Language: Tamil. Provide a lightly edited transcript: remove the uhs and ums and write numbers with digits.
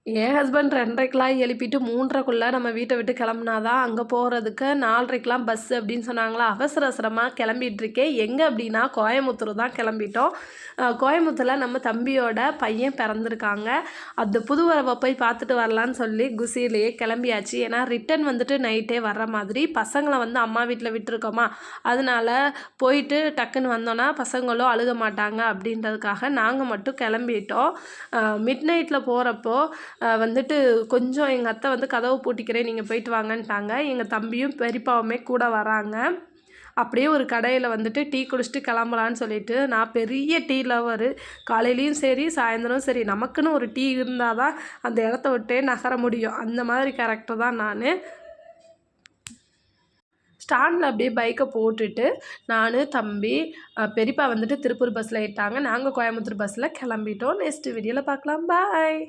என் ஹஸ்பண்ட் 2:30க்கெல்லாம் எழுப்பிட்டு 3:30க்குள்ள நம்ம வீட்ட விட்டு கிளம்புனா தான் அங்க போறதுக்கு 4:30க்கெல்லாம் பஸ் அப்படின்னு சொன்னாங்களா, அவசர அவசரமா கிளம்பிட்டுருக்கேன். எங்க அப்படின்னா கோயமுத்தூர் தான் கிளம்பிட்டோம். கோயமுத்தூர்ல நம்ம தம்பியோட பையன் பிறந்திருக்காங்க. அந்த புது உறவ போய் பார்த்துட்டு வரலான்னு சொல்லி குஷியிலேயே கிளம்பியாச்சு. ஏன்னா ரிட்டர்ன் வந்துட்டு நைட்டே வர்ற மாதிரி பசங்கள வந்து அம்மா வீட்ல விட்டுருக்கோமா, அதனால போயிட்டு டக்குன்னு வந்தோன்னா பசங்களும் அழுக மாட்டாங்க அப்படின்றதுக்காக நாங்க மட்டும் கிளம்பிட்டோம். மிட் நைட்ல போறப்போ வந்துட்டு கொஞ்சம் எங்கள் அத்தை வந்து கதவு பூட்டிக்கிறேன் நீங்கள் போயிட்டு வாங்கன்ட்டாங்க. எங்கள் தம்பியும் பெரியப்பாவுமே கூட வராங்க. அப்படியே ஒரு கடையில் வந்துட்டு டீ குடிச்சிட்டு கிளம்பலான்னு சொல்லிட்டு, நான் பெரிய டீ லவரு. காலையிலயும் சரி, சாயந்தரம் சரி, நமக்குன்னு ஒரு டீ இருந்தால் தான் அந்த இடத்த விட்டே நகர முடியும். அந்த மாதிரி கேரக்டர் தான் நான். ஸ்டாண்டில் அப்படியே பைக்கை போட்டுட்டு நான், தம்பி, பெரியப்பா வந்துட்டு திருப்பூர் பஸ்ஸில் ஏறிட்டாங்க. நாங்கள் கோயம்புத்தூர் பஸ்ஸில் கிளம்பிட்டோம். நெக்ஸ்ட் வீடியோவில் பார்க்கலாம். பாய்.